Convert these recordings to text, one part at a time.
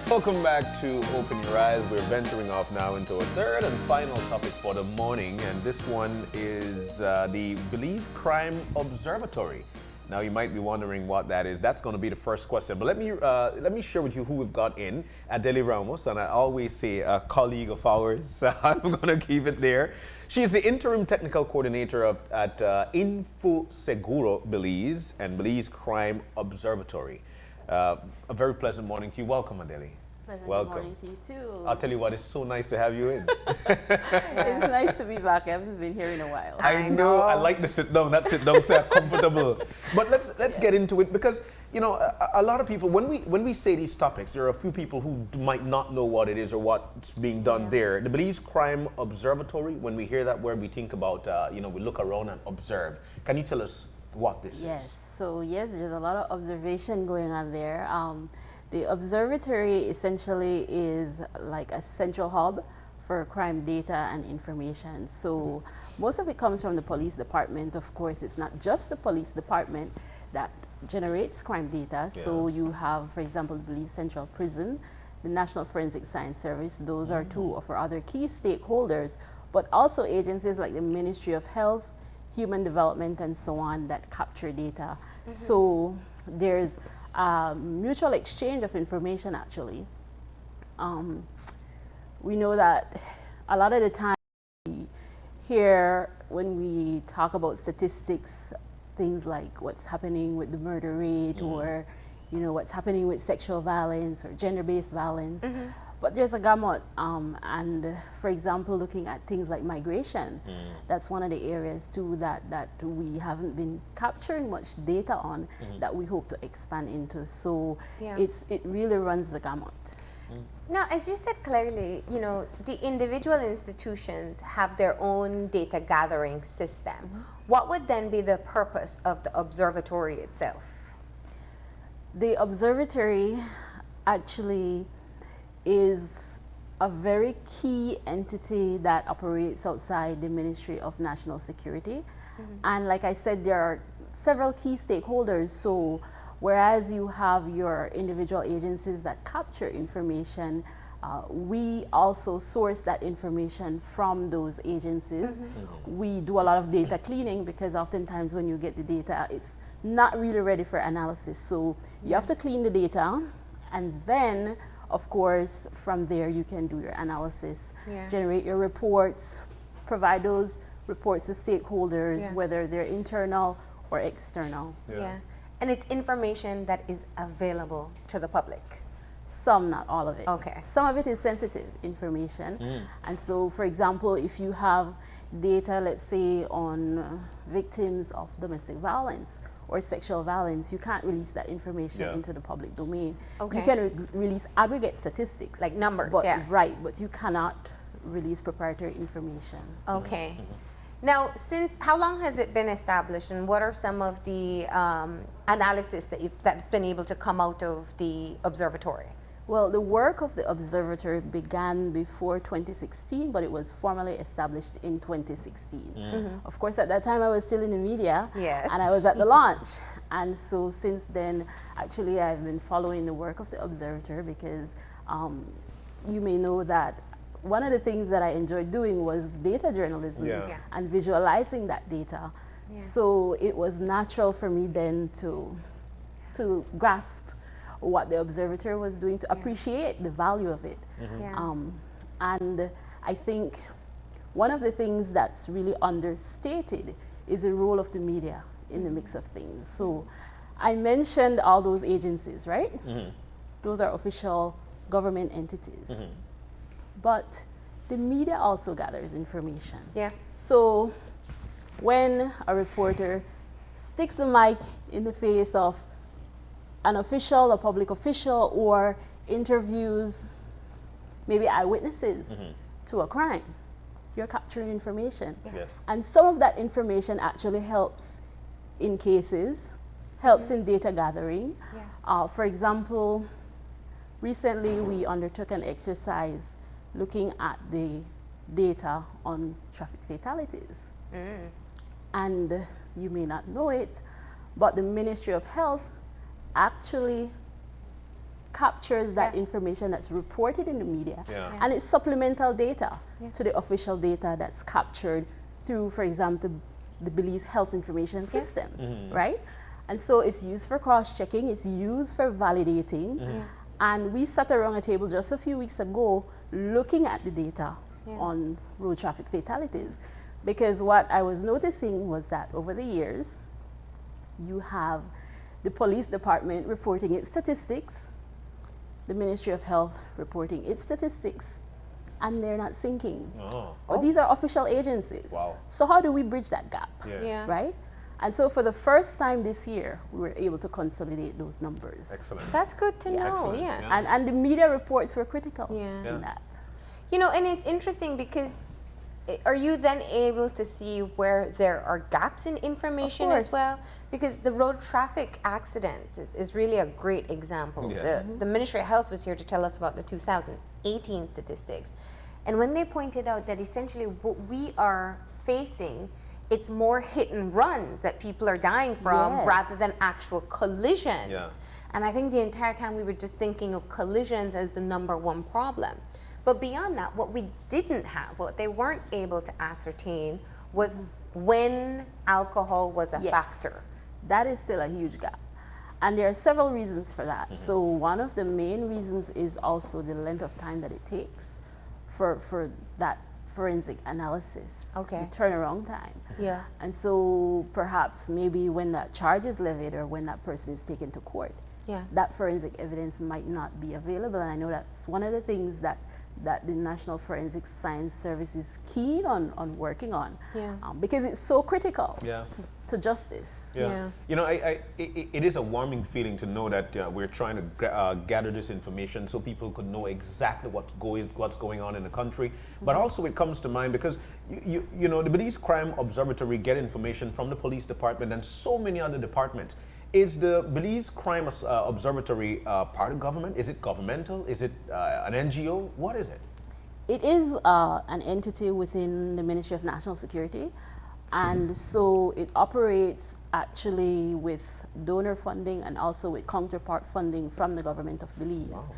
Welcome back to Open Your Eyes. We're venturing off now into a third and final topic for the morning, and this one is the Belize Crime Observatory. Now you might be wondering what that is. That's going to be the first question, but let me share with you who we've got in. Adele Ramos, and I always say a colleague of ours, so I'm going to keep it there. She's the Interim Technical Coordinator at Seguro Belize and Belize Crime Observatory. A very pleasant morning to you. Welcome, Adele. Welcome. Good morning to you too. I'll tell you what, it's so nice to have you in. It's nice to be back. I haven't been here in a while. I know. I like to sit down. That sit down, so comfortable. But let's get into it, because you know a lot of people, when we say these topics, there are a few people who might not know what it is or what's being done there. The Belize Crime Observatory. When we hear that word, we think about we look around and observe. Can you tell us what this is? So yes, there's a lot of observation going on there. The observatory essentially is like a central hub for crime data and information. So most of it comes from the police department. Of course, it's not just the police department that generates crime data. Yeah. So you have, for example, the Belize Central Prison, the National Forensic Science Service. Those are two of our other key stakeholders, but also agencies like the Ministry of Health, Human Development, and so on that capture data. So there's mutual exchange of information, actually. We know that a lot of the time we hear, when we talk about statistics, things like what's happening with the murder rate or what's happening with sexual violence or gender-based violence. But there's a gamut, and for example, looking at things like migration, that's one of the areas too that we haven't been capturing much data on that we hope to expand into. So it really runs the gamut. Now, as you said clearly, the individual institutions have their own data gathering system. What would then be the purpose of the observatory itself? The observatory actually is a very key entity that operates outside the Ministry of National Security. And like I said, there are several key stakeholders. So whereas you have your individual agencies that capture information, we also source that information from those agencies. We do a lot of data cleaning, because oftentimes when you get the data, it's not really ready for analysis. So you have to clean the data, and then of course, from there you can do your analysis, generate your reports, provide those reports to stakeholders, whether they're internal or external. And it's information that is available to the public? Some, not all of it. Okay. Some of it is sensitive information. And so, for example, if you have data, let's say, on victims of domestic violence or sexual violence, you can't release that information into the public domain. You can release aggregate statistics. Like numbers, Right, but you cannot release proprietary information. Okay. Now, how long has it been established, and what are some of the analysis that's been able to come out of the observatory? Well, the work of the observatory began before 2016, but it was formally established in 2016. Of course, at that time I was still in the media, and I was at the launch. And so since then, actually, I've been following the work of the observatory, because you may know that one of the things that I enjoyed doing was data journalism and visualizing that data. So it was natural for me then to grasp what the observatory was doing, to appreciate the value of it. And I think one of the things that's really understated is the role of the media in the mix of things. So I mentioned all those agencies, right? Those are official government entities. But the media also gathers information. So when a reporter sticks the mic in the face of an official, a public official, or interviews maybe eyewitnesses to a crime, you're capturing information. And some of that information actually helps in cases, helps in data gathering. For example, recently we undertook an exercise looking at the data on traffic fatalities. And you may not know it, but the Ministry of Health actually captures that information that's reported in the media, Yeah. and it's supplemental data to the official data that's captured through, for example, the Belize Health Information System, right? And so it's used for cross-checking, it's used for validating, and we sat around a table just a few weeks ago looking at the data on road traffic fatalities, because what I was noticing was that over the years, you have the police department reporting its statistics, the Ministry of Health reporting its statistics, and they're not syncing. But these are official agencies. Wow. So how do we bridge that gap? Yeah. Right? And so for the first time this year, we were able to consolidate those numbers. Excellent. That's good to know. Excellent. Yeah. And the media reports were critical in that. You know, and it's interesting because are you then able to see where there are gaps in information as well? Because the road traffic accidents is really a great example. Yes. The Ministry of Health was here to tell us about the 2018 statistics. And when they pointed out that essentially what we are facing, it's more hit and runs that people are dying from rather than actual collisions. Yeah. And I think the entire time we were just thinking of collisions as the number one problem. But beyond that, what we didn't have, what they weren't able to ascertain, was when alcohol was a factor. That is still a huge gap. And there are several reasons for that. So one of the main reasons is also the length of time that it takes for that forensic analysis. Okay. The turnaround time. Yeah. And so perhaps maybe when that charge is levied or when that person is taken to court, that forensic evidence might not be available. And I know that's one of the things that the National Forensic Science Service is keen on working on, because it's so critical to justice. You know, it is a warming feeling to know that we're trying to gather this information so people could know exactly what's going on in the country. But also it comes to mind because you know, the Belize Crime Observatory get information from the police department and so many other departments. Is the Belize Crime Observatory part of government? Is it governmental? Is it an NGO? What is it? It is an entity within the Ministry of National Security. And so it operates actually with donor funding and also with counterpart funding from the government of Belize. Wow.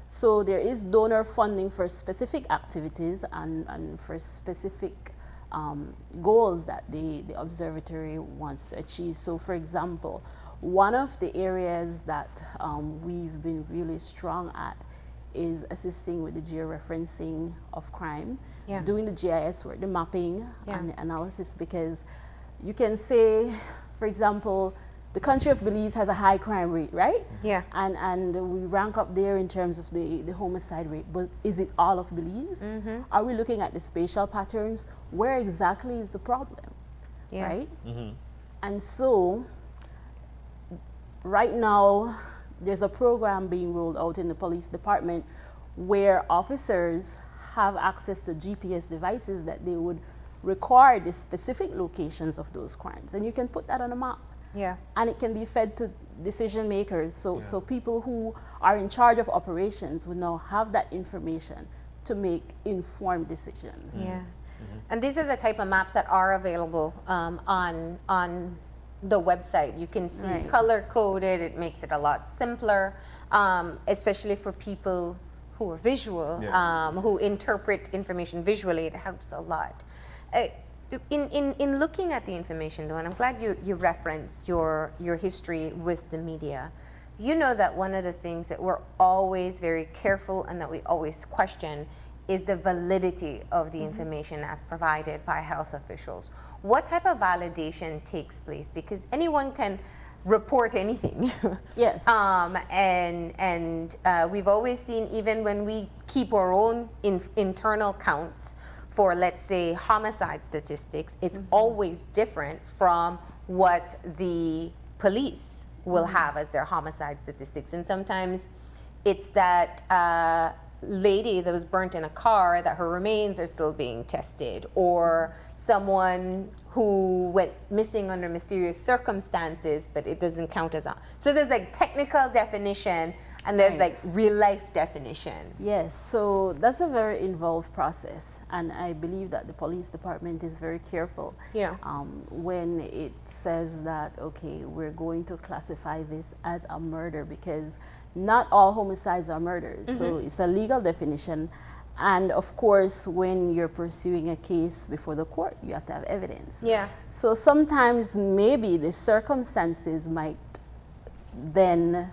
So there is donor funding for specific activities and for specific goals that the observatory wants to achieve. So for example, one of the areas that we've been really strong at is assisting with the georeferencing of crime, doing the GIS work, the mapping and the analysis, because you can say, for example, the country of Belize has a high crime rate, right? Yeah. And we rank up there in terms of the homicide rate, but is it all of Belize? Are we looking at the spatial patterns? Where exactly is the problem, right? And so, right now, there's a program being rolled out in the police department where officers have access to GPS devices that they would record the specific locations of those crimes. And you can put that on a map. Yeah. And it can be fed to decision makers. So people who are in charge of operations will now have that information to make informed decisions. Yeah. And these are the type of maps that are available on the website. You can see color coded. It makes it a lot simpler, especially for people who are visual, who interpret information visually. It helps a lot. In looking at the information though, and I'm glad you referenced your history with the media, you know that one of the things that we're always very careful and that we always question is the validity of the information as provided by health officials. What type of validation takes place? Because anyone can report anything. Yes. And we've always seen, even when we keep our own internal counts for, let's say, homicide statistics, it's always different from what the police will have as their homicide statistics. And sometimes it's that lady that was burnt in a car, that her remains are still being tested, or someone who went missing under mysterious circumstances, but it doesn't count as a. So there's like technical definition and there's like real life definition. Yes, so that's a very involved process, and I believe that the police department is very careful when it says that, okay, we're going to classify this as a murder, because not all homicides are murders. So it's a legal definition. And of course, when you're pursuing a case before the court, you have to have evidence. Yeah. So sometimes maybe the circumstances might then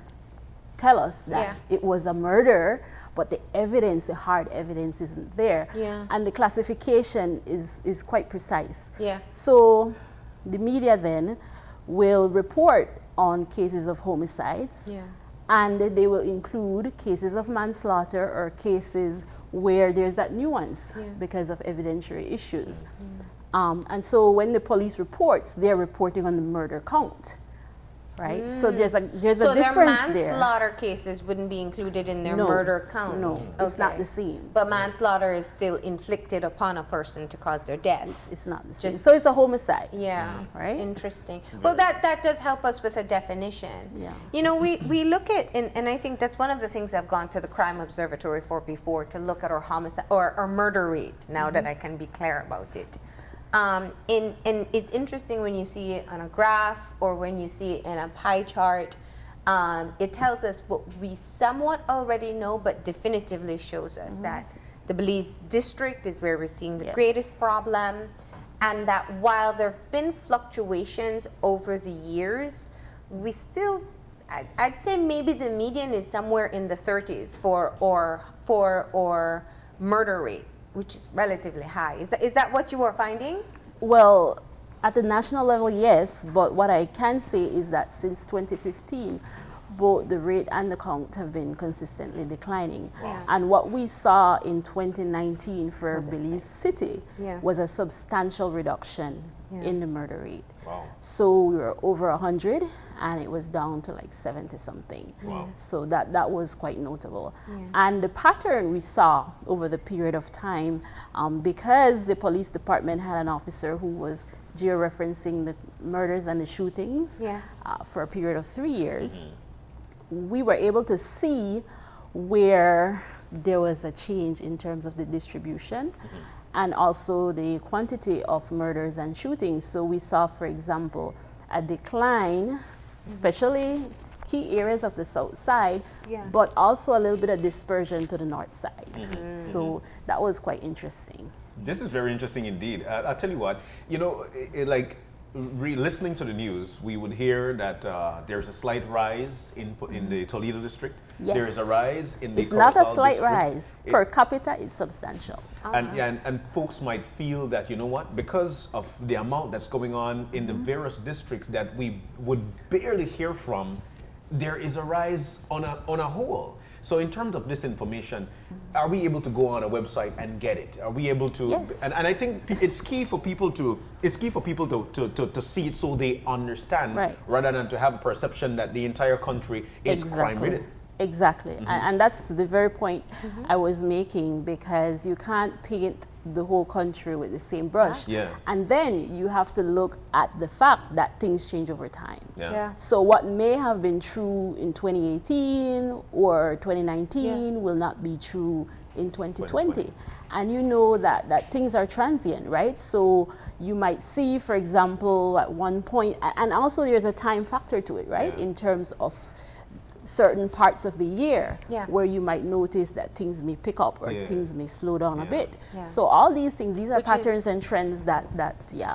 tell us that it was a murder, but the evidence, the hard evidence, isn't there. Yeah. And the classification is quite precise. Yeah. So the media then will report on cases of homicides. Yeah. And they will include cases of manslaughter or cases where there's that nuance because of evidentiary issues. And so when the police reports, they're reporting on the murder count, right? So there's a difference there. So their manslaughter cases wouldn't be included in their murder count? No, it's not the same. But manslaughter is still inflicted upon a person to cause their death. It's not the same. So it's a homicide. Yeah. Right? Interesting. Well, that does help us with a definition. Yeah. You know, we look at, and I think that's one of the things I've gone to the Crime Observatory for before, to look at our homicide or our murder rate, now that I can be clear about it. And it's interesting when you see it on a graph or when you see it in a pie chart. It tells us what we somewhat already know, but definitively shows us that the Belize district is where we're seeing the greatest problem, and that while there have been fluctuations over the years, we still, I'd say maybe the median is somewhere in the 30s for our murder rate, which is relatively high. Is that what you are finding? Well, at the national level, yes, but what I can say is that since 2015, both the rate and the count have been consistently declining. Wow. And what we saw in 2019 for Belize City was a substantial reduction in the murder rate. Wow. So we were over 100 and it was down to like 70 something. Wow. So that was quite notable. And the pattern we saw over the period of time, because the police department had an officer who was georeferencing the murders and the shootings for a period of 3 years, we were able to see where there was a change in terms of the distribution and also the quantity of murders and shootings. So we saw, for example, a decline, especially key areas of the south side, but also a little bit of dispersion to the north side. So that was quite interesting. This is very interesting indeed. I'll tell you what, you know, listening to the news, we would hear that there's a slight rise in the Toledo district. Yes. There is a rise in the It's not a slight district. rise. Per capita, it's substantial. And folks might feel that, you know what, because of the amount that's going on in the various districts that we would barely hear from, there is a rise on a whole. So in terms of this information, are we able to go on a website and get it? Are we able to? Yes. And I think it's key for people to see it so they understand, rather than to have a perception that the entire country is crime-ridden. Exactly. And that's the very point I was making, because you can't paint the whole country with the same brush. And then you have to look at the fact that things change over time. So what may have been true in 2018 or 2019 will not be true in 2020. And you know that things are transient, right? So you might see, for example, at one point, and also there's a time factor to it, right? In terms of certain parts of the year where you might notice that things may pick up or things may slow down a bit. So all these things, these are patterns and trends that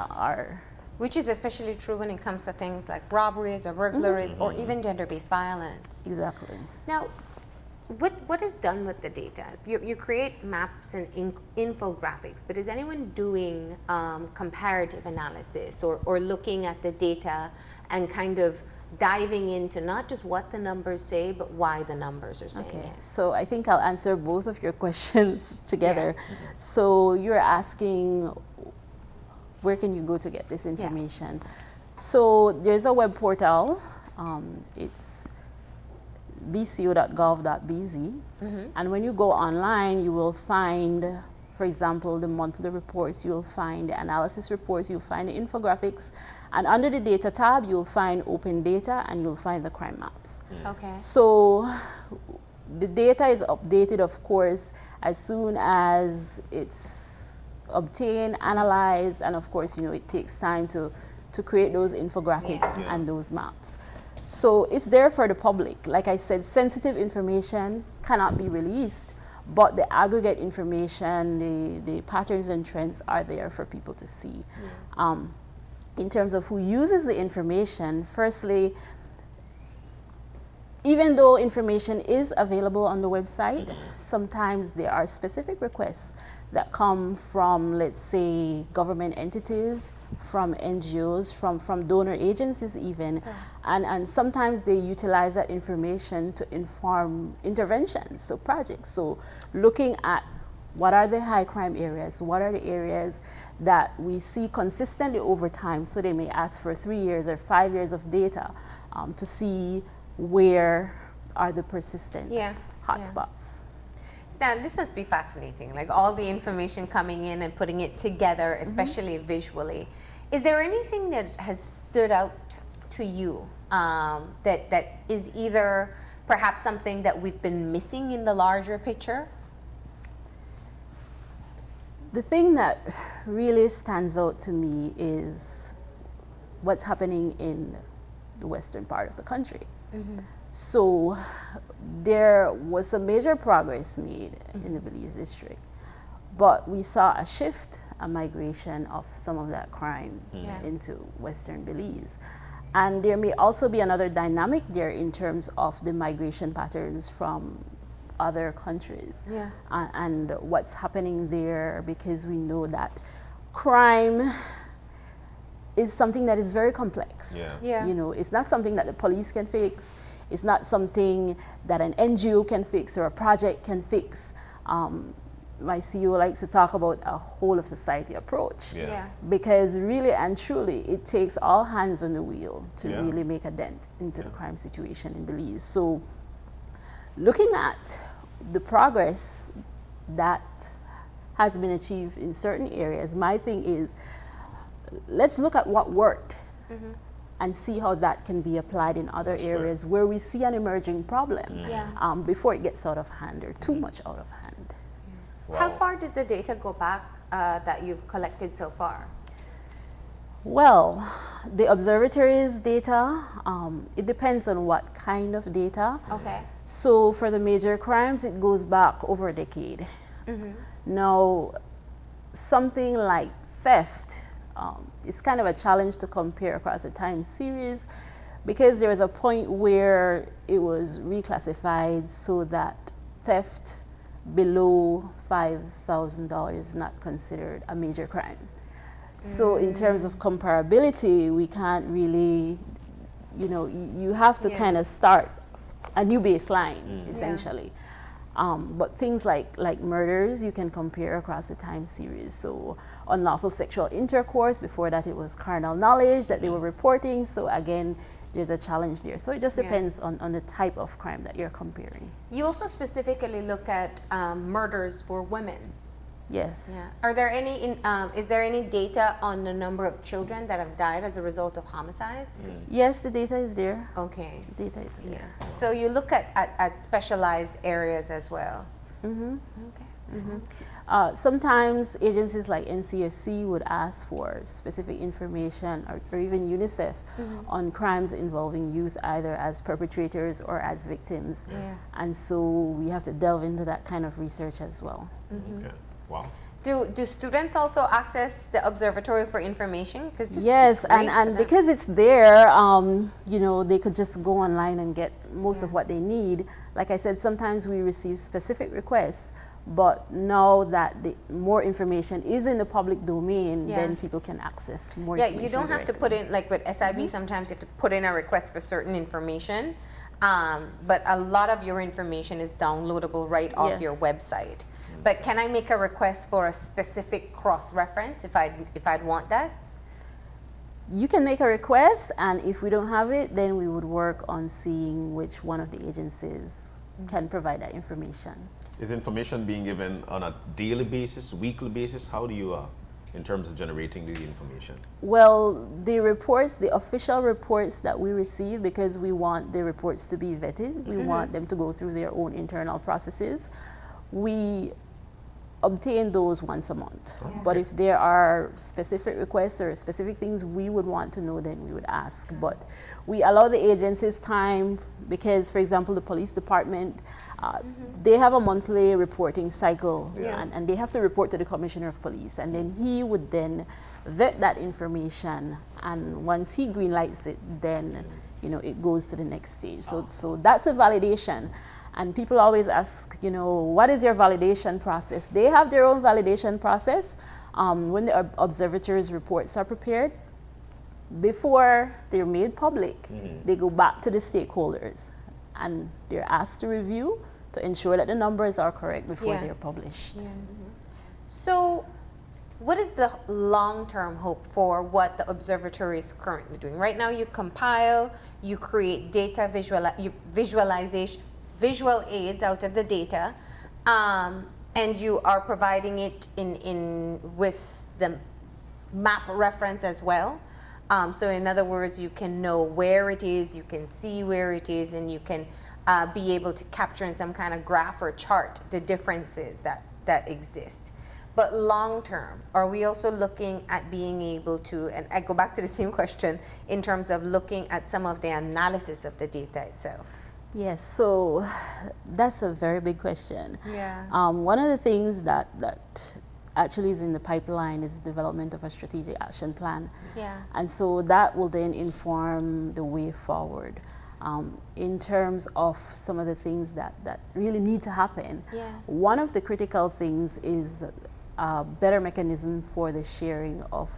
are... Which is especially true when it comes to things like robberies or burglaries or even gender-based violence. Exactly. Now, what is done with the data? You create maps and infographics, but is anyone doing comparative analysis or looking at the data and kind of diving into not just what the numbers say, but why the numbers are saying it? So I think I'll answer both of your questions together. So you're asking, where can you go to get this information? So there's a web portal. It's bco.gov.bz. And when you go online, you will find for example, the monthly reports, you'll find the analysis reports, you'll find the infographics, and under the data tab, you'll find open data and you'll find the crime maps. Okay. So the data is updated, of course, as soon as it's obtained, analyzed, and of course, it takes time to create those infographics and those maps. So it's there for the public. Like I said, sensitive information cannot be released, but the aggregate information, the patterns and trends are there for people to see. In terms of who uses the information, firstly, even though information is available on the website, sometimes there are specific requests that come from, let's say, government entities, from NGOs, from donor agencies even, and sometimes they utilize that information to inform interventions, so projects. So looking at what are the high crime areas, what are the areas that we see consistently over time, so they may ask for 3 years or 5 years of data to see where are the persistent hotspots. Now, this must be fascinating, like all the information coming in and putting it together, especially visually. Is there anything that has stood out to you that is either perhaps something that we've been missing in the larger picture? The thing that really stands out to me is what's happening in the western part of the country. So there was some major progress made in the Belize district, but we saw a shift, a migration of some of that crime into western Belize. And there may also be another dynamic there in terms of the migration patterns from other countries and what's happening there, because we know that crime is something that is very complex. It's not something that the police can fix. It's not something that an NGO can fix or a project can fix. My CEO likes to talk about a whole of society approach, because really and truly it takes all hands on the wheel to really make a dent into the crime situation in Belize. So looking at the progress that has been achieved in certain areas, my thing is, let's look at what worked and see how that can be applied in other areas where we see an emerging problem before it gets out of hand or too much out of hand. Wow. How far does the data go back that you've collected so far? Well, the observatory's data, it depends on what kind of data. Okay. So for the major crimes, it goes back over a decade. Now, something like theft, it's kind of a challenge to compare across a time series, because there was a point where it was reclassified so that theft below $5,000 is not considered a major crime. So in terms of comparability, we can't really, you have to kind of start a new baseline, essentially. But things like murders, you can compare across the time series. So unlawful sexual intercourse, before that it was carnal knowledge that they were reporting. So again, there's a challenge there. So it just depends on the type of crime that you're comparing. You also specifically look at murders for women. Yes. Yeah. Are there any? Is there any data on the number of children that have died as a result of homicides? Yes, the data is there. Okay. The data is there. So you look at specialized areas as well. Okay. Sometimes agencies like NCFC would ask for specific information, or even UNICEF, on crimes involving youth, either as perpetrators or as victims. And so we have to delve into that kind of research as well. Okay. Wow. Do students also access the observatory for information? Yes, and because it's there, they could just go online and get most of what they need. Like I said, sometimes we receive specific requests, but now that more information is in the public domain, then people can access more information. You don't have to put in, like with SIB, sometimes you have to put in a request for certain information, but a lot of your information is downloadable right off your website. But can I make a request for a specific cross-reference if I'd want that? You can make a request, and if we don't have it, then we would work on seeing which one of the agencies can provide that information. Is information being given on a daily basis, weekly basis? How do you, in terms of generating the information? Well, the reports, the official reports that we receive, because we want the reports to be vetted, we want them to go through their own internal processes, we obtain those once a month. Okay. But if there are specific requests or specific things we would want to know, then we would ask. But we allow the agencies time because, for example, the police department, they have a monthly reporting cycle, and they have to report to the commissioner of police, and then he would then vet that information, and once he greenlights it, then it goes to the next stage. So that's a validation. And people always ask, what is your validation process? They have their own validation process. When the observatory's reports are prepared, before they're made public, they go back to the stakeholders and they're asked to review to ensure that the numbers are correct before they're published. So what is the long-term hope for what the observatory is currently doing? Right now you compile, you create data visual aids out of the data, and you are providing it with the map reference as well. So in other words, you can know where it is, you can see where it is, and you can be able to capture in some kind of graph or chart the differences that exist. But long term, are we also looking at being able to, and I go back to the same question, in terms of looking at some of the analysis of the data itself? Yes, so that's a very big question. Yeah. One of the things that actually is in the pipeline is the development of a strategic action plan. Yeah. And so that will then inform the way forward. In terms of some of the things that really need to happen, one of the critical things is a better mechanism for the sharing of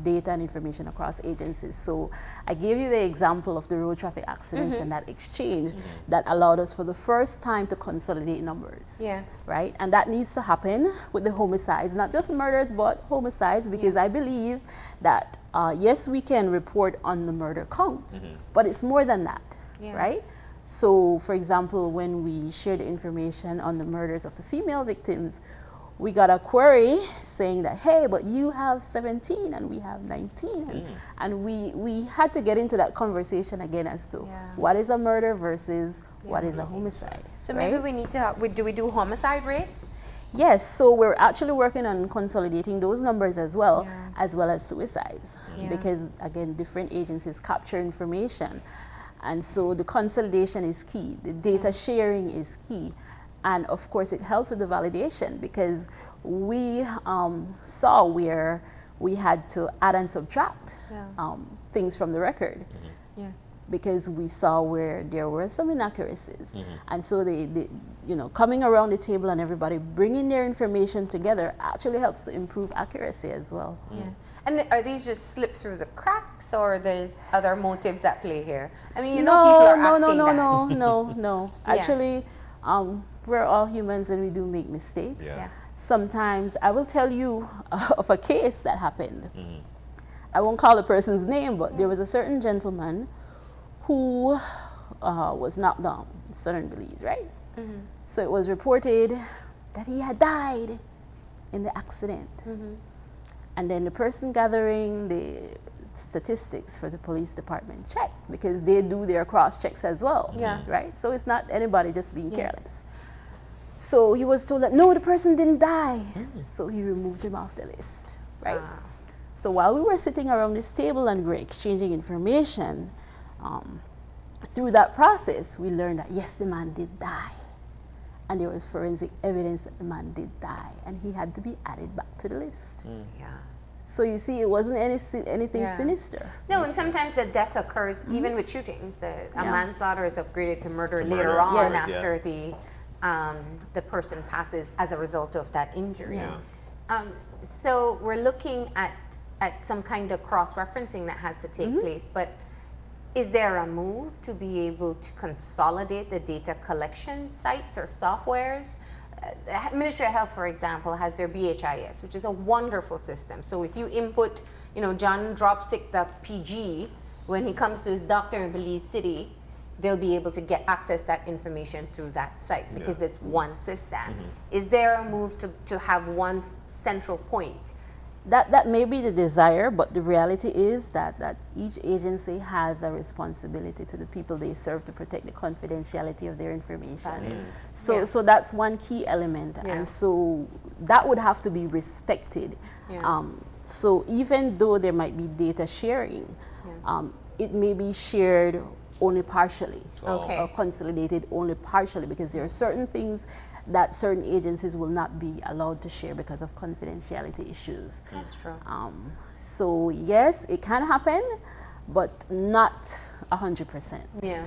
data and information across agencies. So I gave you the example of the road traffic accidents and that exchange that allowed us for the first time to consolidate numbers. Right? And that needs to happen with the homicides, not just murders, but homicides, because I believe that yes, we can report on the murder count, but it's more than that, right? So for example, when we shared information on the murders of the female victims, we got a query saying that, hey, but you have 17 and we have 19. And we had to get into that conversation again as to what is a murder versus what is a homicide. So maybe we need to, do we do homicide rates? Yes, so we're actually working on consolidating those numbers as well as suicides. Because again, different agencies capture information. And so the consolidation is key, the data sharing is key. And of course, it helps with the validation because we saw where we had to add and subtract things from the record because we saw where there were some inaccuracies. And so they, coming around the table and everybody bringing their information together actually helps to improve accuracy as well. And are these just slipped through the cracks, or there's other motives at play here? I mean, people are asking that. No. Actually, we're all humans and we do make mistakes. Sometimes I will tell you of a case that happened. I won't call the person's name, but there was a certain gentleman who was knocked down in southern Belize, right? So it was reported that he had died in the accident. And then the person gathering the statistics for the police department checked because they do their cross checks as well, right? So it's not anybody just being careless. So he was told that, no, the person didn't die. So he removed him off the list, right? So while we were sitting around this table and we were exchanging information, through that process, we learned that, yes, the man did die. And there was forensic evidence that the man did die, and he had to be added back to the list. So you see, it wasn't anything sinister. No, and sometimes the death occurs even with shootings. A manslaughter is upgraded to murder later on after the person passes as a result of that injury. So we're looking at some kind of cross-referencing that has to take place, but is there a move to be able to consolidate the data collection sites or softwares? The Ministry of Health, for example, has their BHIS, which is a wonderful system. So if you input, John Dropsic, the PG, when he comes to his doctor in Belize City, they'll be able to access that information through that site because it's one system. Is there a move to have one central point? That may be the desire, but the reality is that each agency has a responsibility to the people they serve to protect the confidentiality of their information. So that's one key element, and so that would have to be respected. So even though there might be data sharing, it may be shared only partially or consolidated only partially, because there are certain things that certain agencies will not be allowed to share because of confidentiality issues. That's true. So yes, it can happen, but not 100%. Yeah.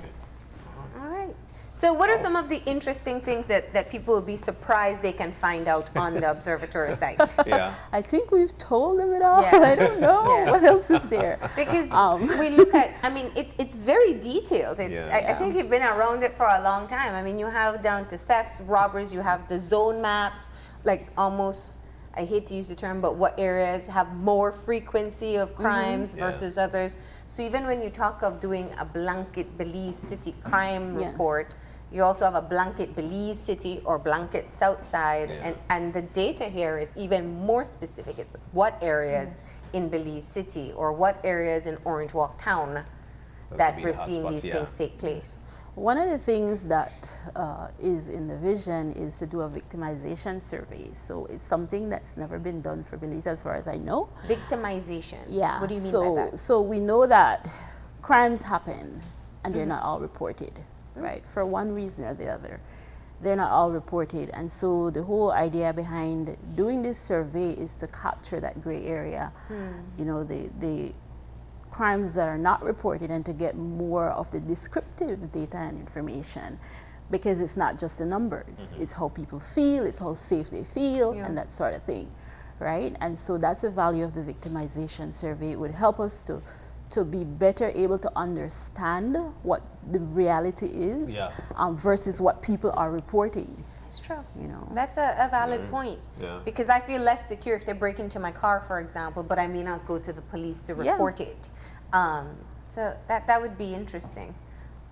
All right. So what are some of the interesting things that people will be surprised they can find out on the observatory site? I think we've told them it all. I don't know what else is there. Because we look at, I mean, it's very detailed. I think you've been around it for a long time. I mean, you have down to thefts, robberies, you have the zone maps, like almost, I hate to use the term, but what areas have more frequency of crimes versus others. So even when you talk of doing a blanket Belize City crime report, you also have a blanket Belize City or blanket Southside, and the data here is even more specific. It's what areas in Belize City or what areas in Orange Walk Town that we're seeing these things take place. One of the things that is in the vision is to do a victimization survey. So it's something that's never been done for Belize as far as I know. Victimization? Yeah. What do you mean by that? So we know that crimes happen and they're not all reported. Right, for one reason or the other, they're not all reported, and so the whole idea behind doing this survey is to capture that gray area, you know, the crimes that are not reported, and to get more of the descriptive data and information, because it's not just the numbers, it's how people feel, it's how safe they feel, and that sort of thing, right? And so that's the value of the victimization survey. It would help us to be better able to understand what the reality is versus what people are reporting. It's true. You know, that's a valid point. Because I feel less secure if they break into my car, for example, but I may not go to the police to report it. So that would be interesting.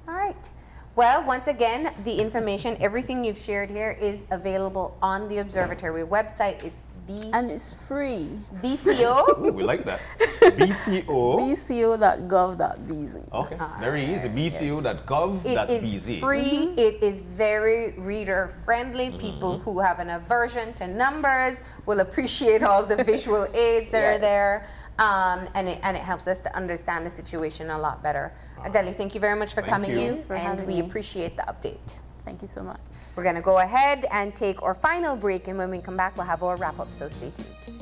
All right. Well, once again, the information, everything you've shared here is available on the observatory website. It's and it's free. BCO? We like that. BCO? BCO.gov.bz. Okay, very easy. BCO.gov.bz. It is free. It is very reader friendly. People who have an aversion to numbers will appreciate all the visual aids that are there. And it helps us to understand the situation a lot better. Adele, thank you very much for coming in, and we appreciate the update. Thank you so much. We're going to go ahead and take our final break, and when we come back, we'll have our wrap-up, so stay tuned.